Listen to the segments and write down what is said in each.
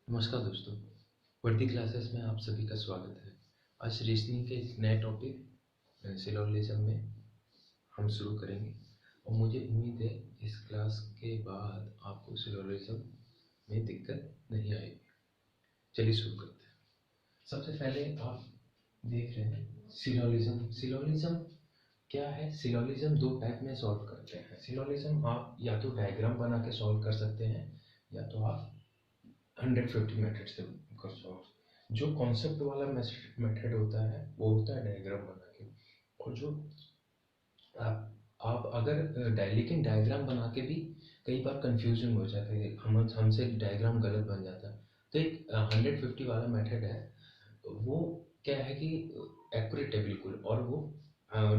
नमस्कार दोस्तों, वर्दी क्लासेस में आप सभी का स्वागत है। आज रीजनिंग के एक नए टॉपिक सिलोजिज्म में हम शुरू करेंगे और मुझे उम्मीद है इस क्लास के बाद आपको सिलोजिज्म में दिक्कत नहीं आएगी। चलिए शुरू करते हैं। सबसे पहले आप देख रहे हैं सिलोजिज्म क्या है। सिलोजिज्म दो टाइप में सॉल्व करते हैं। सिलोजिज्म आप या तो डायग्राम बना के सॉल्व कर सकते हैं या तो आप 150 मेथड से कर सॉल्व। जो कॉन्सेप्ट वाला मेथड होता है वो होता है डायग्राम बना के। और जो आप अगर लेकिन डायग्राम बना के भी कई बार कंफ्यूजन हो जाता है, हमसे डायग्राम गलत बन जाता है। तो एक 150 वाला मेथड है, वो क्या है कि एक्यूरेट है बिल्कुल, और वो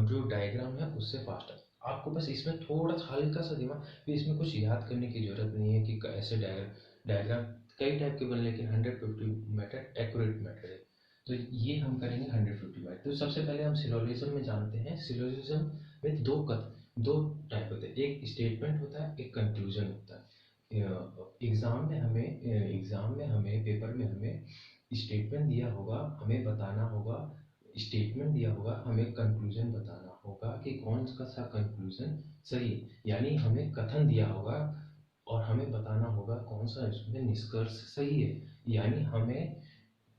जो डायग्राम है उससे फास्ट है। आपको बस इसमें थोड़ा सा हल्का सा दिमाग, फिर इसमें कुछ याद करने की जरूरत नहीं है कि ऐसे डायग्राम कई टाइप के बने, लेकिन 150 मेथड एक्यूरेट मेथड है। तो ये हम करेंगे 150 मेथड। तो सबसे पहले हम सिलोजिज्म में जानते हैं। सिलोजिज्म में दो टाइप होते हैं, एक स्टेटमेंट होता है, एक कंक्लूजन होता है। एग्जाम में हमें पेपर में हमें स्टेटमेंट दिया होगा, हमें बताना होगा। स्टेटमेंट दिया होगा, हमें कंक्लूजन बताना होगा कि कौन सा कंक्लूजन सही है, यानी हमें कथन दिया होगा और हमें बताना होगा कौन सा इसमें निष्कर्ष सही है। यानी हमें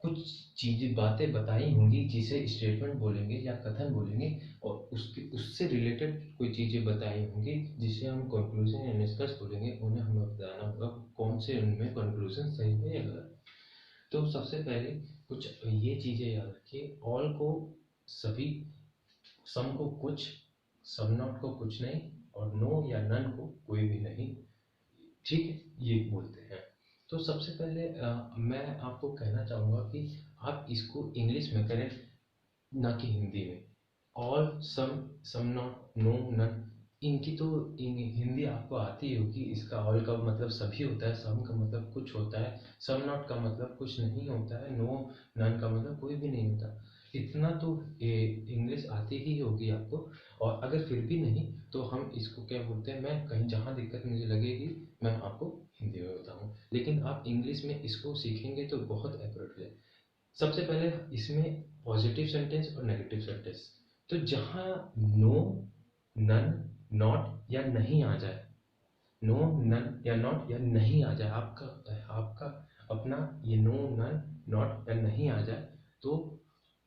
कुछ चीजें बातें बताई होंगी जिसे स्टेटमेंट बोलेंगे या कथन बोलेंगे, और उससे रिलेटेड कोई चीजें बताई होंगी जिसे हम कंक्लूजन या निष्कर्ष बोलेंगे। उन्हें हमें बताना होगा कौन से उनमें कंक्लूजन सही है या गलत। तो सबसे पहले कुछ ये चीजें याद रखिए। ऑल को सभी, सम को कुछ, सब नॉट को कुछ नहीं, और नो या नन को कोई भी नहीं। ठीक है, ये बोलते हैं। तो सबसे पहले मैं आपको कहना चाहूँगा कि आप इसको इंग्लिश में करें, ना कि हिंदी में। All, some not, no, none, इनकी तो हिंदी आपको आती होगी। इसका ऑल का मतलब सभी होता है, सम का मतलब कुछ होता है, सम नॉट का मतलब कुछ नहीं होता है, नो नन का मतलब कोई भी नहीं होता। इतना तो इंग्लिश आती ही होगी आपको। और अगर फिर भी नहीं तो हम इसको क्या बोलते हैं, मैं कहीं जहाँ दिक्कत मुझे लगेगी मैं आपको हिंदी में बताऊँ, लेकिन आप इंग्लिश में इसको सीखेंगे तो बहुत एक्यूरेट है। सबसे पहले इसमें पॉजिटिव सेंटेंस और नेगेटिव सेंटेंस। तो जहाँ नो, नन, नॉट या नहीं आ जाए, नो, नन या नॉट या नहीं आ जाए, आपका आपका अपना ये नो, नन, नॉट या नहीं आ जाए, तो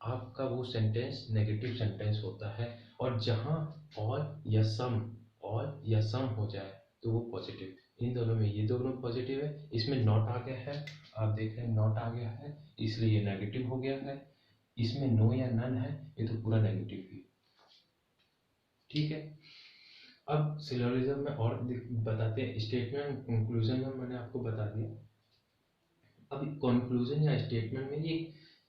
आपका वो सेंटेंस नेगेटिव सेंटेंस होता है। और जहाँ ऑल या सम हो जाए तो वो पॉजिटिव। इन दोनों में ये दोनों पॉजिटिव है, इसमें नॉट आ गया है, आप देख रहे हैं नॉट आ गया है, इसलिए ये नेगेटिव हो गया है। इसमें नो या नन है, ये तो पूरा नेगेटिव ही। ठीक है, अब सिलोजिज्म में और बताते हैं। स्टेटमेंट कंक्लूजन में मैंने आपको बता दिया। अब कंक्लूजन या स्टेटमेंट में ये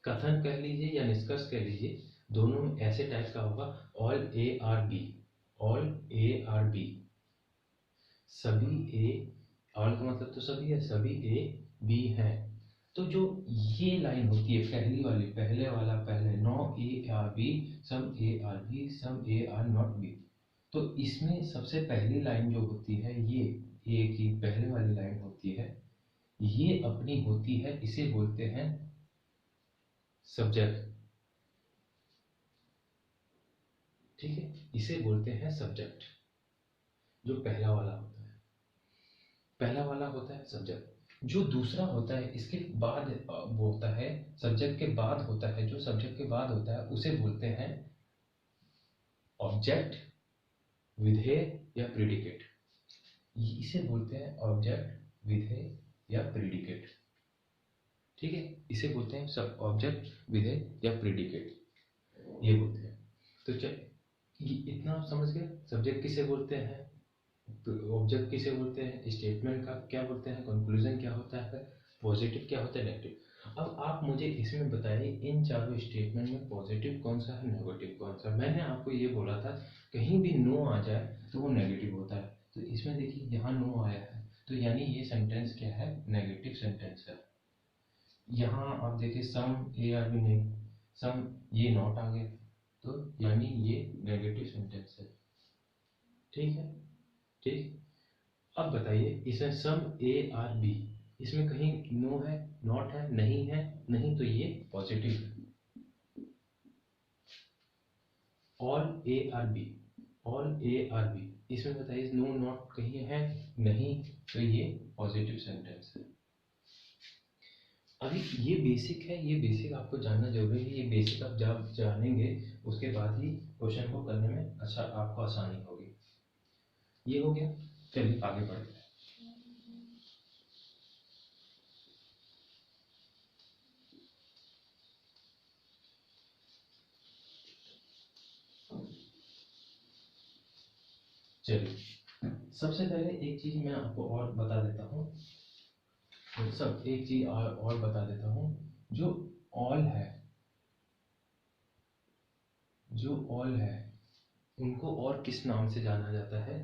कथन कह लीजिए या निष्कर्ष कह लीजिए, दोनों में ऐसे टाइप का होगा। All A are B, all A are B, सभी ए, ऑल का मतलब तो सभी है, सभी ए बी है। तो जो ये लाइन होती है पहली वाली, पहले no A are B, some A are B, some A are not B. तो इसमें सबसे पहली लाइन जो होती है, ये ए की पहले वाली लाइन होती है, ये अपनी होती है, इसे बोलते हैं सब्जेक्ट। ठीक है, इसे बोलते हैं सब्जेक्ट। जो पहला वाला होता है, पहला वाला होता है सब्जेक्ट। जो दूसरा होता है इसके बाद वो होता है, सब्जेक्ट के बाद होता है, जो सब्जेक्ट के बाद होता है उसे बोलते हैं ऑब्जेक्ट, विधेय या प्रेडिकेट। इसे बोलते हैं ऑब्जेक्ट, विधेय या प्रेडिकेट। ठीक है, इसे बोलते हैं सब ऑब्जेक्ट, विधेय या प्रेडिकेट, ये बोलते हैं। तो चल, ये इतना आप समझ गए। सब्जेक्ट किसे बोलते हैं, ऑब्जेक्ट किसे बोलते हैं, स्टेटमेंट का क्या बोलते हैं, कंक्लूजन क्या होता है, पॉजिटिव क्या होता है, नेगेटिव। अब आप मुझे इसमें बताइए, इन चारों स्टेटमेंट में पॉजिटिव कौन सा है, नेगेटिव कौन सा। मैंने आपको ये बोला था कहीं भी नो आ जाए तो वो नेगेटिव होता है। तो इसमें देखिए यहाँ नो आया है, तो यानी ये सेंटेंस क्या है, नेगेटिव सेंटेंस है। यहाँ आप देखिए सम ए आर बी नहीं, सम ये नॉट आ गया, तो यानी ये नेगेटिव सेंटेंस है। ठीक है, ठीक। अब बताइए इसमें सम ए आर बी, इसमें कहीं नो है, नॉट है, नहीं है, नहीं तो ये पॉजिटिव है। All A are B, all A are B, इसमें बताइए नो नॉट कहीं है, नहीं तो ये पॉजिटिव सेंटेंस है। अभी ये बेसिक है, ये बेसिक आपको जानना जरूरी है। ये बेसिक आप जब जानेंगे उसके बाद ही क्वेश्चन को करने में अच्छा आपको आसानी होगी। ये हो गया, चलिए आगे बढ़ते हैं। चलिए सबसे पहले एक चीज मैं आपको और बता देता हूँ, सब एक चीज और बता देता हूँ। जो ऑल है, जो ऑल है उनको और किस नाम से जाना जाता है?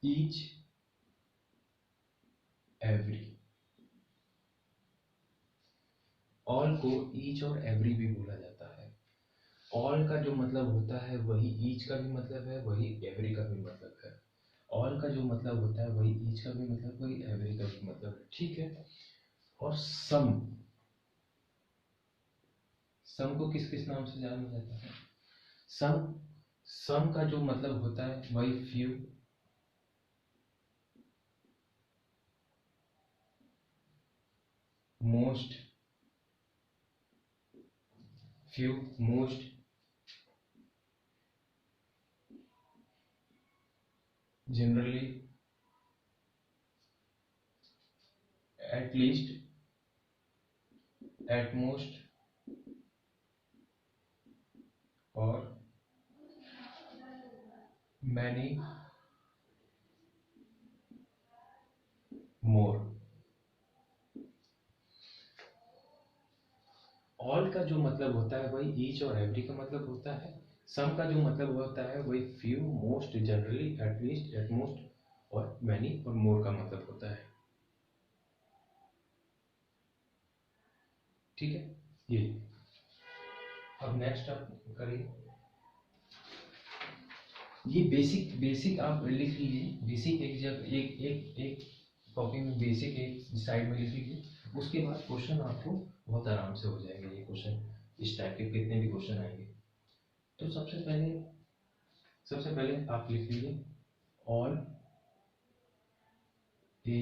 Each, every. ऑल को ईच और एवरी भी बोला जाता है। ऑल का जो मतलब होता है वही ईच का भी मतलब है, वही एवरी का भी मतलब है। ऑल का जो मतलब होता है वही ईच का भी मतलब, वही एवरी का भी मतलब है, ठीक है। और सम, सम को किस किस नाम से जाना जाता है? सम, सम का जो मतलब होता है वही few, most, few, most, generally, at least, at most और मैनी मोर। ऑल का जो मतलब होता है वही ईच और एवरी का मतलब होता है। सम का जो मतलब होता है वही few, most, generally, at least, at most और मैनी और मोर का मतलब होता है, ठीक है। ये अब नेक्स्ट आप करिए। ये बेसिक, बेसिक आप लिख लीजिए, बेसिक एक जगह एक एक एक कॉपी में बेसिक एक साइड में लिख लीजिए। उसके बाद क्वेश्चन आपको बहुत आराम से हो जाएंगे। ये क्वेश्चन इस टाइप के कितने भी क्वेश्चन आएंगे। तो सबसे पहले आप लिख लीजिए all A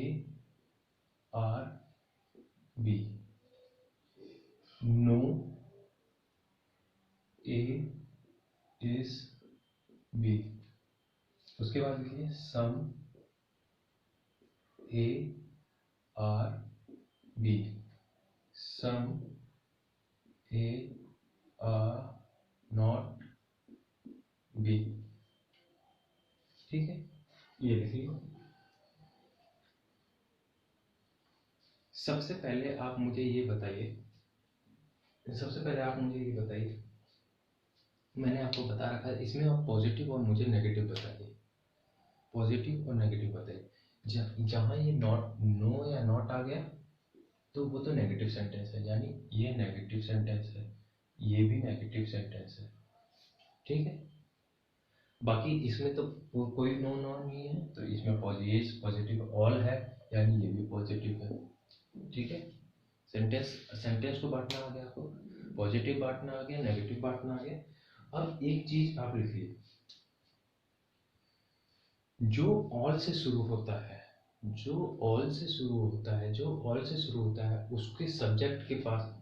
are B, no A is B. उसके बाद लिखिए some A are B, some A are not B, ठीक है। ये लिखिए। सबसे पहले आप मुझे ये बताइए, सबसे पहले आप मुझे ये बताइए, मैंने आपको बता रखा है इसमें आप पॉजिटिव और मुझे नेगेटिव बताइए, पॉजिटिव और नेगेटिव बताइए। जहाँ ये नॉट, नो या नॉट आ गया तो वो तो नेगेटिव सेंटेंस है, यानी ये नेगेटिव सेंटेंस है, ये भी नेगेटिव सेंटेंस है, ठीक है। बाकी इसमें तो कोई नो नो नहीं है, तो इसमें पॉजिटिव ऑल है, यानी ये भी पॉजिटिव है, ठीक है। सेंटेंस, सेंटेंस को बांटना आ गया आपको, पॉजिटिव बांटना आ गया, नेगेटिव बांटना आ गया। अब एक चीज आप लिखिए, जो ऑल से शुरू होता है, जो ऑल से शुरू होता है, जो ऑल से शुरू होता है उसके सब्जेक्ट के पास,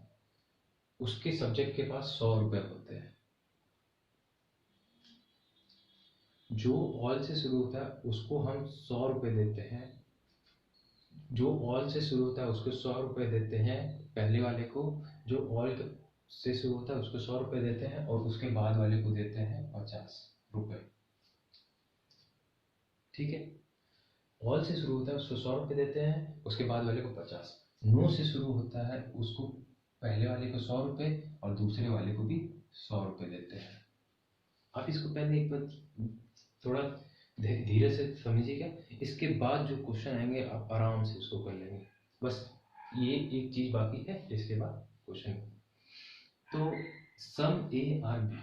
उसके सब्जेक्ट के पास 100 रुपए होते हैं। जो ऑल से शुरू होता है उसको हम 100 रुपए देते हैं, जो ऑल से शुरू होता है उसको 100 रुपए देते हैं पहले वाले को, जो ऑल से शुरू होता है उसको 100 रुपए देते हैं और उसके बाद वाले को देते हैं 50 रुपए, ठीक है। ऑल से शुरू होता है उसको 100 रुपए देते हैं, उसके बाद वाले को 50। नो से शुरू होता है उसको पहले वाले को 100 रुपए और दूसरे वाले को भी 100 रुपए देते हैं। आप इसको पहले एक बार थोड़ा धीरे से समझिएगा, इसके बाद जो क्वेश्चन आएंगे आप आराम से उसको कर लेंगे। बस ये एक चीज बाकी है, इसके बाद क्वेश्चन। तो सम ए आर बी,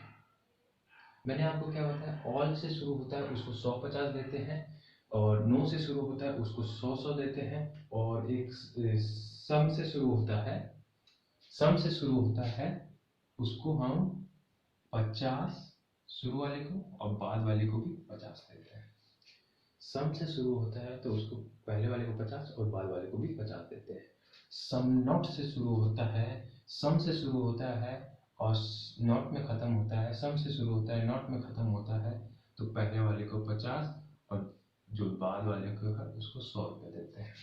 मैंने आपको क्या बताया, ऑल से शुरू होता है उसको 100 50 देते हैं, और नो से शुरू होता है उसको 100 देते हैं। और एक सम से शुरू होता है, सम से शुरू होता है उसको हम 50 शुरू वाले को और बाद वाले को भी 50 देते हैं। सम से शुरू होता है तो उसको पहले वाले को 50 और बाद वाले को भी 50 देते हैं। सम नॉट से शुरू होता है, सम से शुरू होता है और नॉट में खत्म होता है, सम से शुरू होता है नॉट में खत्म होता है, तो पहले वाले को 50 और जो बाद वाले को है उसको 100 देते हैं।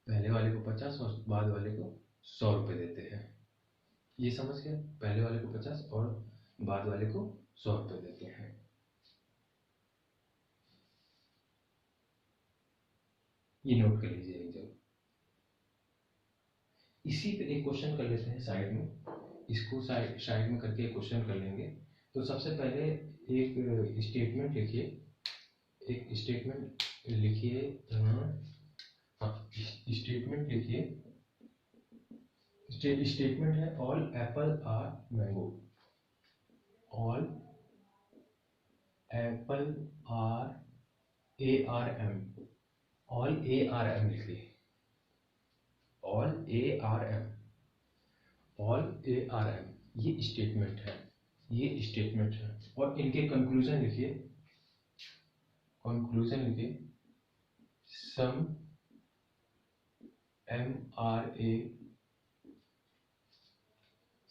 पहले वाले को 50 और बाद वाले को 100 देते हैं। ये समझ गए? पहले वाले को 50 और बाद वाले को 100 देते हैं। ये नोट कर लीजिए एक जगह। इसी पे एक क्वेश्चन कर लेते हैं साइड में, इसको साइड में करके एक क्वेश्चन कर लेंगे। तो सबसे पहले एक स्टेटमेंट लिखिए, एक स्टेटमेंट लिखिए, हाँ स्टेटमेंट लिखिए। स्टेटमेंट है all apple are mango, all apple are ARM, all ARM लिखिए, ऑल ARM, ऑल ARM, ये स्टेटमेंट है, ये स्टेटमेंट है। और इनके कंक्लूजन लिखिए, कंक्लूजन लिखिए सम MRA,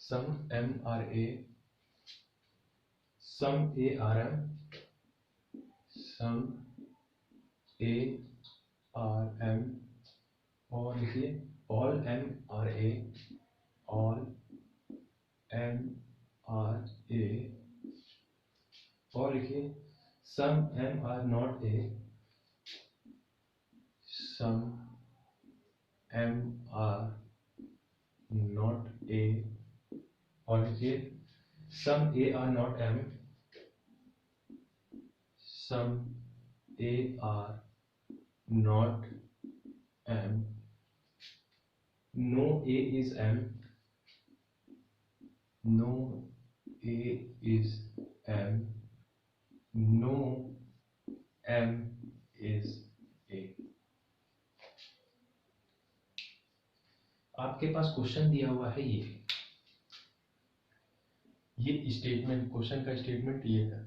सम MRA, सम ARM, सम ARM, और लिखिए ऑल MRA, ऑल MRA, और लिखिए some MR not A, some MR not A, और लिखिए some AR not M, some AR not M, no A is M, no A is M, no M is A। आपके पास question दिया हुआ है, ये statement, question का statement ये है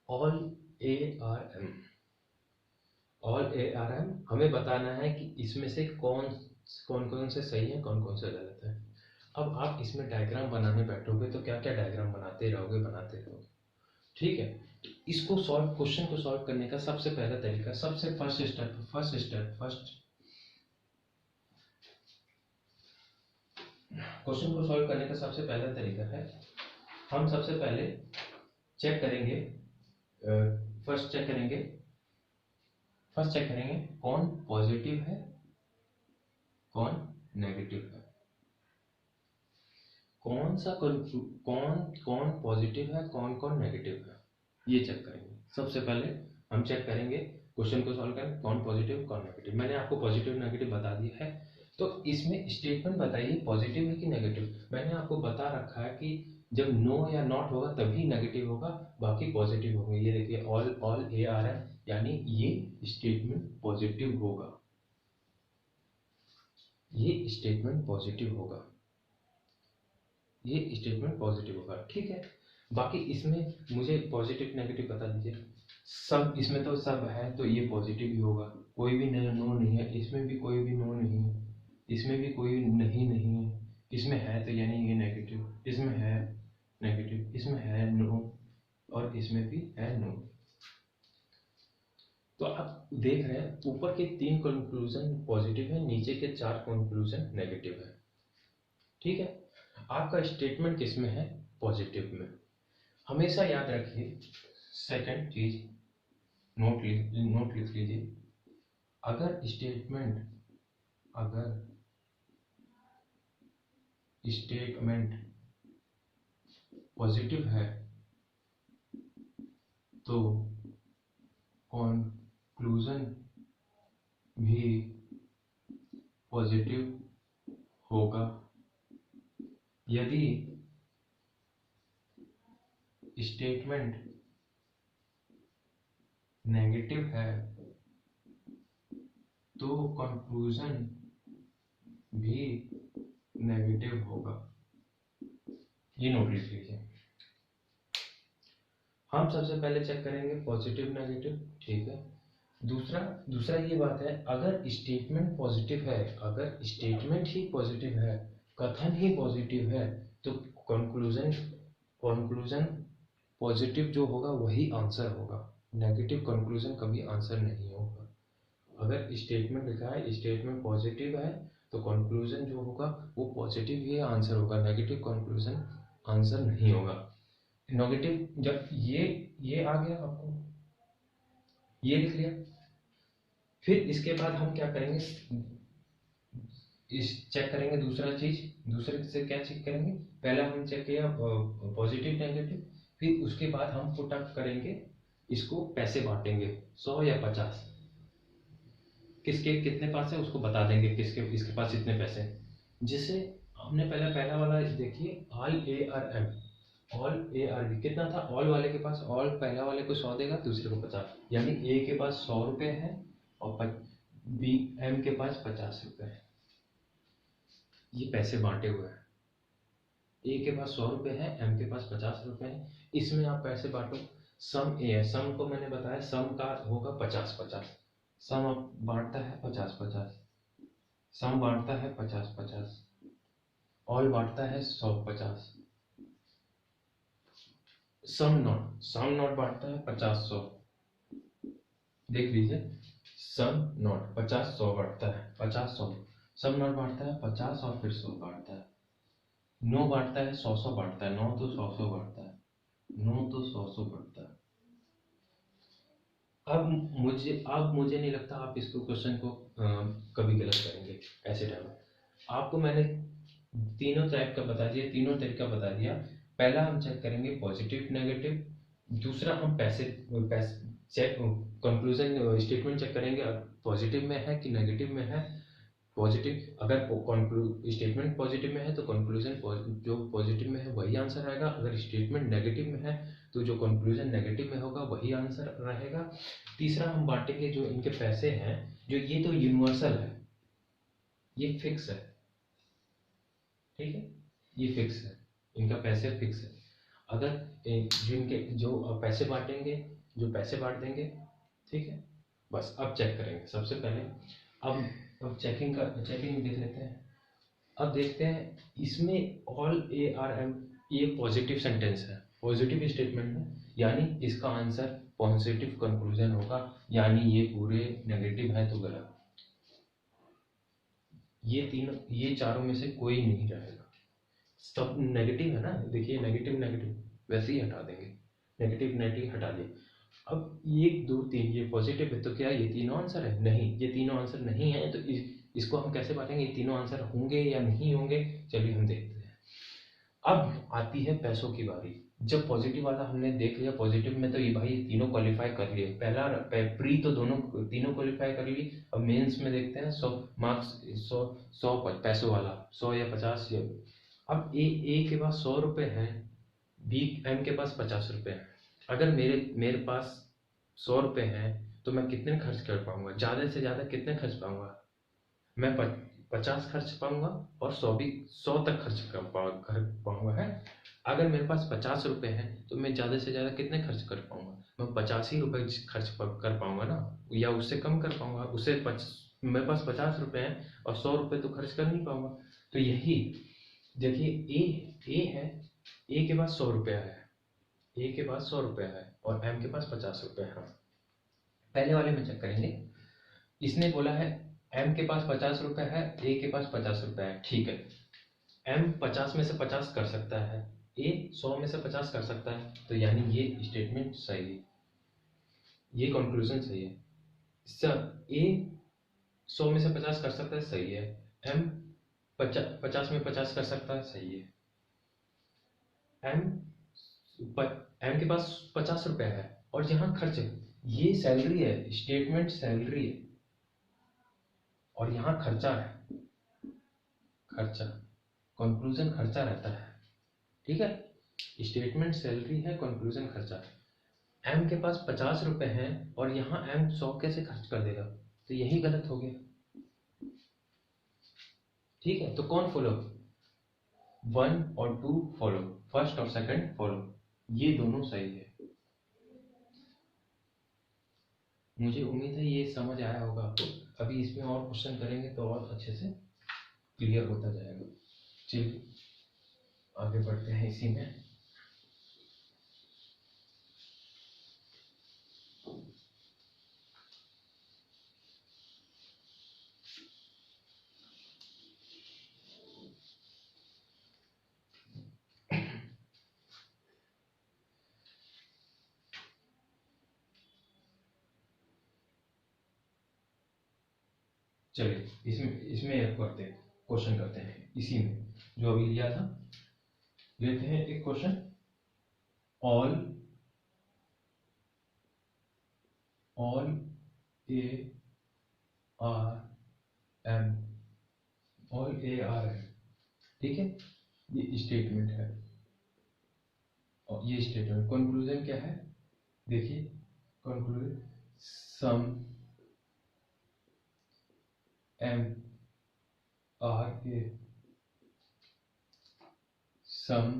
ऑल ARM, ऑल ARM। हमें बताना है कि इसमें से कौन कौन से सही है, कौन कौन से गलत है। अब आप इसमें डायग्राम बनाने बैठोगे तो क्या क्या डायग्राम बनाते रहोगे। ठीक है, इसको सॉल्व, क्वेश्चन को सॉल्व करने का सबसे पहला तरीका, सबसे फर्स्ट क्वेश्चन को सॉल्व करने का सबसे पहला तरीका है, हम सबसे पहले चेक करेंगे, फर्स्ट चेक करेंगे कौन पॉजिटिव है कौन नेगेटिव है, कौन पॉजिटिव है कौन नेगेटिव है, ये चेक करेंगे। सबसे पहले हम चेक करेंगे क्वेश्चन को सॉल्व करें कौन पॉजिटिव कौन नेगेटिव। मैंने आपको पॉजिटिव नेगेटिव बता दिया है, तो इसमें स्टेटमेंट बताइए पॉजिटिव है कि नेगेटिव। मैंने आपको बता रखा है कि जब नो या नॉट होगा तभी नेगेटिव होगा, बाकी पॉजिटिव होगा। ये देखिए ऑल ARM, यानी ये स्टेटमेंट पॉजिटिव होगा, ये स्टेटमेंट पॉजिटिव होगा, ये स्टेटमेंट पॉजिटिव होगा। ठीक है, बाकी इसमें मुझे पॉजिटिव नेगेटिव बता दीजिए। सब, इसमें तो सब है तो ये पॉजिटिव ही होगा, कोई भी नो नहीं है, इसमें भी कोई भी नो नहीं है, इसमें भी कोई नहीं है, इसमें है तो यानी ये नेगेटिव, इसमें है नेगेटिव, इसमें है नो और इसमें भी है नो। तो आप देख रहे हैं ऊपर के 3 कंक्लूजन पॉजिटिव है, नीचे के 4 कंक्लूजन नेगेटिव है। ठीक है, आपका स्टेटमेंट किसमें है? पॉजिटिव में। हमेशा याद रखिए, सेकंड चीज नोट लिख लीजिए, अगर स्टेटमेंट पॉजिटिव है तो कंक्लूजन भी पॉजिटिव होगा। यदि स्टेटमेंट नेगेटिव है तो कंक्लूजन भी नेगेटिव होगा। ये नोट लिख लीजिए। हम सबसे पहले चेक करेंगे पॉजिटिव नेगेटिव, ठीक है। दूसरा दूसरा ये बात है, अगर स्टेटमेंट पॉजिटिव है, अगर स्टेटमेंट ही पॉजिटिव है, कथन ही पॉजिटिव है, तो कंक्लूजन कंक्लूजन पॉजिटिव जो होगा वही आंसर होगा। नेगेटिव कंक्लूजन कभी आंसर नहीं होगा। अगर स्टेटमेंट लिखा है, स्टेटमेंट पॉजिटिव है, तो कंक्लूजन जो होगा वो पॉजिटिव ही आंसर होगा, नेगेटिव कंक्लूजन आंसर नहीं होगा। नेगेटिव जब ये आ गया, आपको ये लिख लिया, फिर इसके बाद हम क्या करेंगे, इस चेक करेंगे दूसरे से क्या चेक करेंगे, पहला हम चेक किया पॉजिटिव नेगेटिव, फिर उसके बाद हम पुट अप करेंगे, इसको पैसे बांटेंगे 100 या 50, किसके कितने पास है उसको बता देंगे, किसके इसके पास इतने पैसे। जिससे हमने पहला वाला देखिए, all A are M, all A are B कितना था, ऑल वाले के पास, ऑल पहला वाले को 100 देगा, दूसरे को 50, यानी ए के पास 100 रुपए है और बी एम के पास 50 रुपए है। ये पैसे बांटे हुए हैं, ए के पास 100 रुपए है, एम के पास 50 रुपए है, इसमें आप पैसे बांटो। सम ए है, सम को मैंने बताया सम का होगा 50-50, सम आप बांटता है 50-50, सम बांटता है 50-50, ऑल बांटता है 100-50, सम नॉट बांटता है 50-100। देख लीजिए, सम नॉट 50-100 बांटता है, 50-100, सम नॉट बांटता है 50 और फिर 100 बांटता है, नो बांटता है 100-100 बांटता है, 9 तो 100-100 बांटता है, 9 तो 100-100 बांटता है। अब मुझे नहीं लगता आप इसको क्वेश्चन को कभी गलत करेंगे। ऐसे टाइम आपको मैंने तीनों टाइप का बता दिया, तीनों तरीका बता दिया। पहला हम चेक करेंगे पॉजिटिव नेगेटिव, दूसरा हम पैसे चेक कंक्लूजन स्टेटमेंट चेक करेंगे पॉजिटिव में है कि नेगेटिव में है। पॉजिटिव अगर स्टेटमेंट पॉजिटिव में है तो कंक्लूजन जो पॉजिटिव में है वही आंसर आएगा, अगर स्टेटमेंट नेगेटिव में है तो जो कंक्लूजन नेगेटिव में होगा वही आंसर रहेगा। तीसरा हम बांटेंगे जो इनके पैसे हैं, जो ये तो यूनिवर्सल है, ये फिक्स है, ठीक है, ये फिक्स है, इनका पैसे फिक्स है। अगर जो पैसे बांटेंगे, जो पैसे बांट देंगे, ठीक है। बस अब चेक करेंगे सबसे पहले, अब चेकिंग देख लेते हैं। अब देखते हैं इसमें ऑल ए आर एम, ये पॉजिटिव सेंटेंस है, पॉजिटिव स्टेटमेंट है, यानी इसका आंसर पॉजिटिव कंक्लूजन होगा, यानी ये पूरे नेगेटिव है तो गलत। ये चारों में से कोई नहीं रहेगा, सब नेगेटिव है ना, देखिए नेगेटिव नेगेटिव वैसे ही हटा देंगे, नेगेटिव नेगेटिव हटा दिए। अब 1 2 3 ये पॉजिटिव है तो क्या ये तीनों आंसर है? नहीं, ये तीनों आंसर नहीं है, तो इसको हम कैसे बांटेंगे, ये तीनों आंसर होंगे या नहीं होंगे, चलिए हम देखते हैं। अब आती है पैसों की बारी। जब पॉजिटिव वाला हमने देख लिया, पॉजिटिव में तो ये भाई तीनों क्वालिफाई कर लिए, पहला प्री तो तीनों क्वालिफाई कर ली। अब मेंस में देखते हैं 100 मार्क्स, 100 पैसों वाला 100 या 50 या, अब ए के पास 100 रुपए है, बी एम के पास 50 रुपए है। अगर मेरे पास 100 रुपए हैं तो मैं कितने खर्च कर पाऊंगा, ज़्यादा से ज़्यादा कितने खर्च पाऊंगा, मैं 50 खर्च पाऊंगा और 100 तक खर्च कर पाऊंगा है। अगर मेरे पास 50 रुपए हैं तो मैं ज़्यादा से ज़्यादा कितने खर्च कर पाऊंगा, मैं 50 ही रुपए खर्च कर पाऊंगा ना, या उससे कम कर पाऊंगा, मेरे पास 50 रुपए हैं और 100 रुपए तो खर्च कर नहीं पाऊंगा। तो यही देखिए, ए है, ए के पास 100 रुपया है, ए के पास 100 रुपया है और एम के पास 50 रुपये है। पहले वाले में चेक करेंगे, इसने बोला है एम के पास 50 रुपये है, ए के पास 50 रुपये है, ठीक है। एम 50 में से 50 कर सकता है, ए 100 में से 50 कर सकता है, तो यानी ये स्टेटमेंट सही है, ये कंक्लूजन सही है। सर ए 100 में से 50 कर सकता है, सही है। एम 50 में 50 कर सकता है, सही है। एम के पास 50 रुपए है और यहाँ खर्च, ये सैलरी है, स्टेटमेंट सैलरी है और यहाँ खर्चा है, खर्चा कंक्लूजन खर्चा रहता है, ठीक है। स्टेटमेंट सैलरी है, कंक्लूजन खर्चा है। एम के पास 50 रुपए हैं और यहाँ एम 100 कैसे खर्च कर देगा, तो यही गलत हो गया। ठीक है, तो कौन फॉलो, 1 और 2 फॉलो, फर्स्ट और सेकंड फॉलो, ये दोनों सही है। मुझे उम्मीद है ये समझ आया होगा आपको। अभी इसमें और क्वेश्चन करेंगे तो और अच्छे से क्लियर होता जाएगा। चलिए आगे बढ़ते हैं इसी में। चलिए इसमें एक करते हैं, क्वेश्चन करते हैं इसी में जो अभी लिया था। लेते हैं एक question, all A are M, all A are M, ठीक है, ये स्टेटमेंट है। और ये स्टेटमेंट कंक्लूजन क्या है, देखिए conclusion, some M are A, some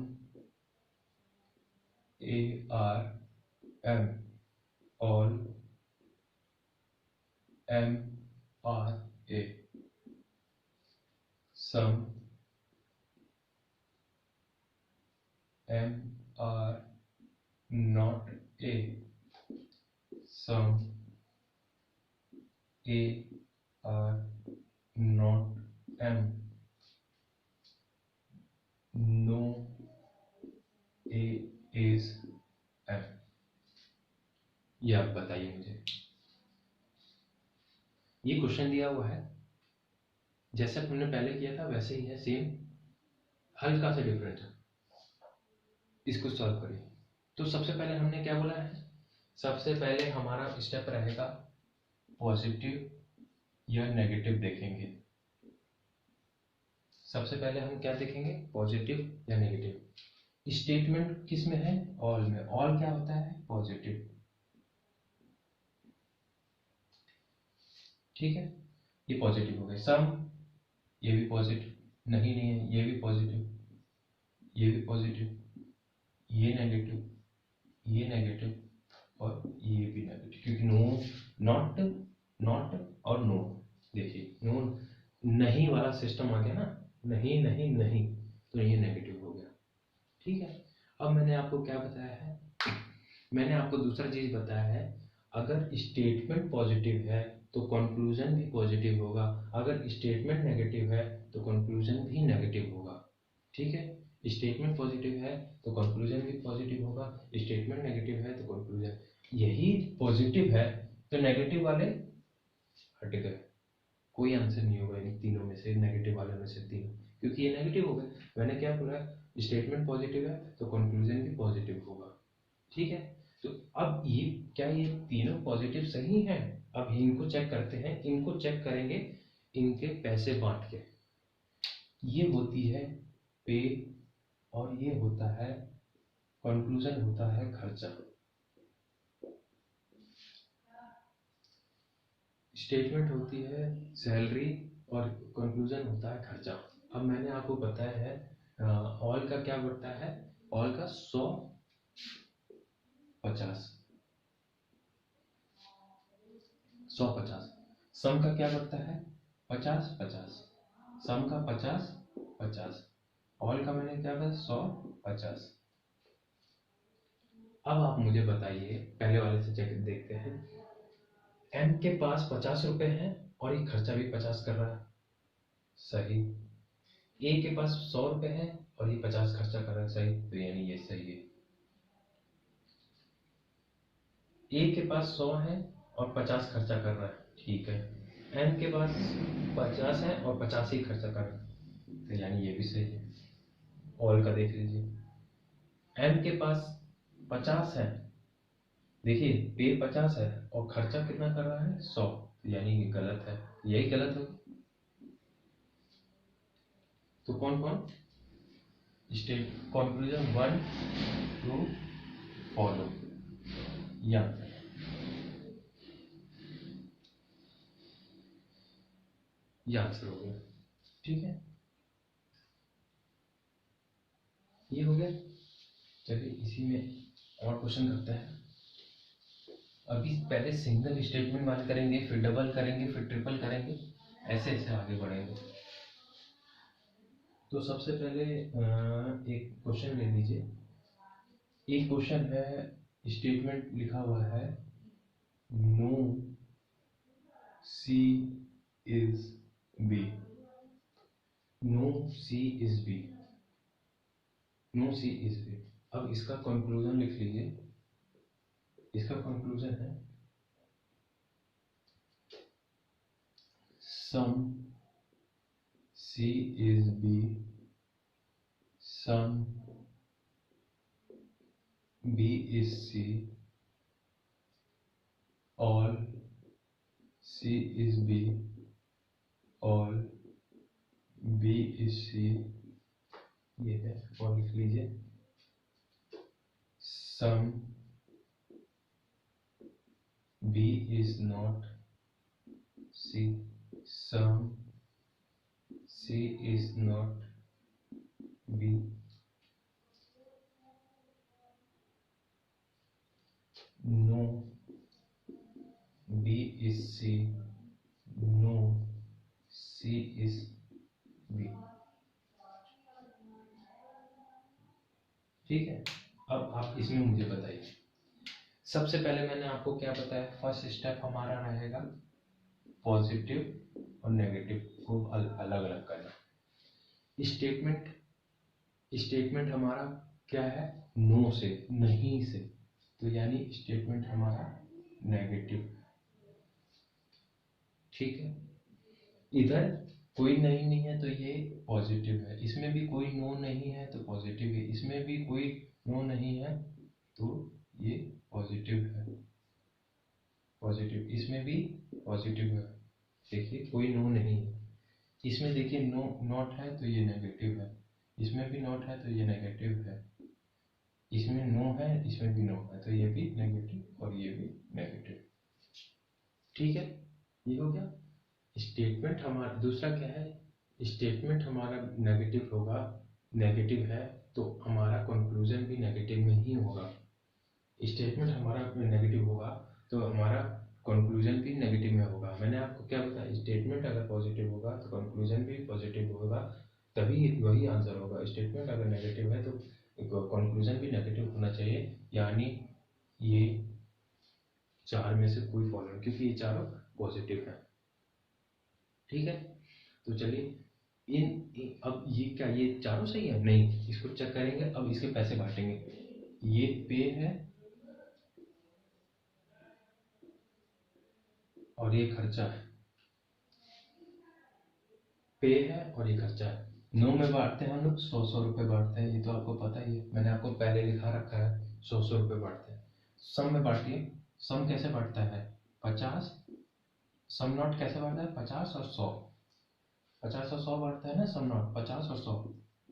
A are M, all M are A, some M are not A, some A are not M, no A is M. ये आप बताइए मुझे। ये क्वेश्चन दिया हुआ है, जैसे हमने पहले किया था वैसे ही है, सेम, हल्का सा डिफरेंट है। इसको सॉल्व करिए। तो सबसे पहले हमने क्या बोला है, सबसे पहले हमारा स्टेप रहेगा पॉजिटिव या नेगेटिव देखेंगे। सबसे पहले हम क्या देखेंगे, पॉजिटिव या नेगेटिव। स्टेटमेंट किस में है, ऑल में। ऑल क्या होता है, पॉजिटिव, ठीक है, ये पॉजिटिव हो गए। सम, ये भी पॉजिटिव, नहीं है, ये भी पॉजिटिव, ये भी पॉजिटिव, ये नेगेटिव, ये नेगेटिव, और ये भी नेगेटिव, क्योंकि नो, नॉट, नॉट और नो, देखिए नो, नहीं वाला सिस्टम आ गया ना, नहीं नहीं नहीं, तो ये नेगेटिव हो गया। ठीक है, अब मैंने आपको क्या बताया है, मैंने आपको दूसरा चीज बताया है, अगर स्टेटमेंट पॉजिटिव है तो कंक्लूजन भी पॉजिटिव होगा, अगर स्टेटमेंट नेगेटिव है तो कंक्लूजन भी नेगेटिव होगा। ठीक है, स्टेटमेंट पॉजिटिव है तो कंक्लूजन भी पॉजिटिव होगा, स्टेटमेंट नेगेटिव है तो कंक्लूजन, यही पॉजिटिव है तो नेगेटिव वाले हट गए, कोई आंसर नहीं होगा इन तीनों में से, नेगेटिव वाले में से तीनों, क्योंकि ये नेगेटिव हो गए। मैंने क्या बोला, स्टेटमेंट पॉजिटिव है तो कंक्लूजन भी पॉजिटिव होगा। ठीक है, तो अब ये क्या, ये तीनों पॉजिटिव सही हैं। अब इनको चेक करते हैं, इनको चेक करेंगे इनके पैसे बांट के। ये होती है पे और ये होता है कंक्लूजन, होता है खर्चा। स्टेटमेंट होती है सैलरी और कंक्लूजन होता है खर्चा। अब मैंने आपको बताया है ऑल का क्या बढ़ता है, ऑल का 100 50, 100 50, सम का क्या बढ़ता है 50 50, सम का 50 50, ऑल का मैंने क्या बताया 100 50। अब आप मुझे बताइए, पहले वाले से चेक देखते हैं, एम के पास 50 रुपए हैं और ये खर्चा भी 50 कर रहा है, सही। ए के पास 100 रुपए हैं और ये 50 खर्चा कर रहा है, सही, तो यानी ये सही है। ए के पास 100 है और 50 खर्चा कर रहा है, ठीक है। एम के पास 50 है और 50 ही खर्चा कर रहा है, तो यानी ये भी सही है। ऑल का देख लीजिए, एम के पास 50 है, देखिए पे 50 है और खर्चा कितना कर रहा है 100, तो यानी ये गलत है, यही गलत होगी। तो कौन कौन, स्टेट कंक्लूजन 1 2 फॉलो, ये आंसर हो गया। ठीक है, ये हो गया। चलिए इसी में और क्वेश्चन करते हैं। अभी पहले सिंगल स्टेटमेंट वाले करेंगे, फिर डबल करेंगे, फिर ट्रिपल करेंगे, ऐसे ऐसे आगे बढ़ेंगे। तो सबसे पहले एक क्वेश्चन ले लीजिए। एक क्वेश्चन है, स्टेटमेंट लिखा हुआ है no C is B. No C is B, no C is B. अब इसका कंक्लूजन लिख लीजिए। इसका कंक्लूजन है some C is B, some B is C, all C is B, all B is C. ये है, और लिख लीजिए some B is not C, some C is not B, no B is C, no C is B. ठीक है, अब आप इसमें मुझे बताइए। सबसे पहले मैंने आपको क्या बताया, फर्स्ट स्टेप हमारा रहेगा पॉजिटिव और नेगेटिव को अलग अलग करना। स्टेटमेंट स्टेटमेंट हमारा क्या है, नो से, नहीं से, तो यानी स्टेटमेंट हमारा नेगेटिव। ठीक है, इधर कोई नहीं है तो ये पॉजिटिव है, इसमें भी कोई नो नहीं है तो पॉजिटिव है, इसमें भी कोई नो नहीं है तो ये पॉजिटिव है, पॉजिटिव, इसमें भी पॉजिटिव है। देखिए कोई नो नहीं है, इसमें देखिए नो नॉट है तो ये नेगेटिव है, इसमें भी नॉट है तो ये नेगेटिव है, इसमें नो है, इसमें भी नो है तो ये भी नेगेटिव और ये भी नेगेटिव। ठीक है, ये हो गया स्टेटमेंट हमारा। दूसरा क्या है, स्टेटमेंट हमारा नेगेटिव होगा, नेगेटिव है तो हमारा कंक्लूजन भी नेगेटिव में ही होगा। स्टेटमेंट हमारा नेगेटिव होगा तो हमारा कंक्लूजन भी नेगेटिव में होगा। मैंने आपको क्या बताया, स्टेटमेंट अगर पॉजिटिव होगा तो कंक्लूजन भी पॉजिटिव होगा, तभी वही आंसर होगा। स्टेटमेंट अगर नेगेटिव है तो कंक्लूजन भी नेगेटिव होना चाहिए, यानी ये चार में से कोई फॉलो, क्योंकि ये चारों पॉजिटिव है। ठीक है, तो चलिए अब ये क्या, ये चारों सही है? नहीं, इसको चेक करेंगे। अब इसके पैसे बांटेंगे। ये पे है और ये खर्चा है, पे है और ये खर्चा है। 9 में बांटते हैं हम लोग, 100 रुपए बांटते हैं, ये तो आपको पता ही है, मैंने आपको पहले लिखा रखा है 100 रुपए बांटते हैं। सम में बांटिए, सम कैसे बांटता है, 50, सम नॉट कैसे बांटता है, 50 और 100, 50 और 100 बांटता है ना सम नॉट, 50 और 100,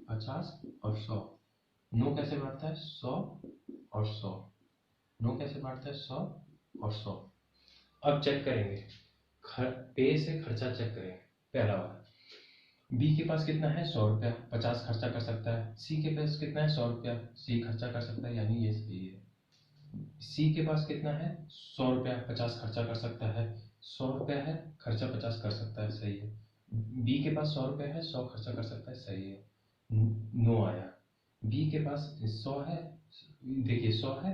50 और 100। नो कैसे बांटता है, 100 और 100, नो कैसे बांटता है, 100 और 100। अब चेक करेंगे, पे से खर्चा चेक करेंगे। पहला वाला, बी के पास कितना है, 100 रुपया, 50 खर्चा कर सकता है। सी के पास कितना है, 100 रुपया, सी खर्चा कर सकता है, यानी ये सही है। सी के पास कितना है, 100 रुपया, 50 खर्चा कर सकता है, 100 रुपया है, खर्चा 50 कर सकता है, सही है। बी के पास 100 रुपया है, 100 खर्चा कर सकता है, सही है। नो आया। बी के पास 100 है, देखिए 100 है,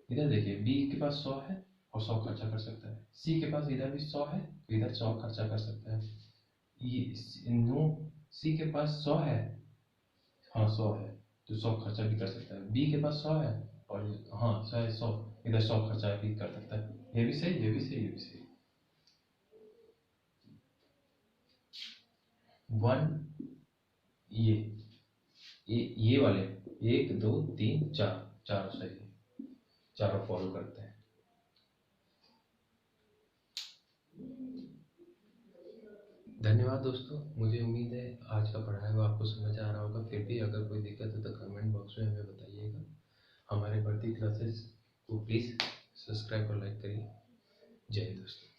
इधर देखिए बी के पास 100 है और 100 खर्चा कर सकता है। सी के पास इधर भी 100 है, इधर 100 खर्चा कर सकता है। ये नो, सी के पास 100 है, हाँ 100 है तो 100 खर्चा भी कर सकता है। बी के पास 100 है और हाँ 100 है, 100 इधर 100 खर्चा भी कर सकता है। ये भी सही, ये भी सही, ये भी सही। 1 ये वाले 1 2 3 4, चारों सही है, चारों फॉलो करते हैं। धन्यवाद दोस्तों, मुझे उम्मीद है आज का पढ़ाया हुआ आपको समझ आ रहा होगा। फिर भी अगर कोई दिक्कत हो तो कमेंट बॉक्स में हमें बताइएगा। हमारे बढ़ती क्लासेस को प्लीज़ सब्सक्राइब और लाइक करिए। जय हिंद दोस्तों।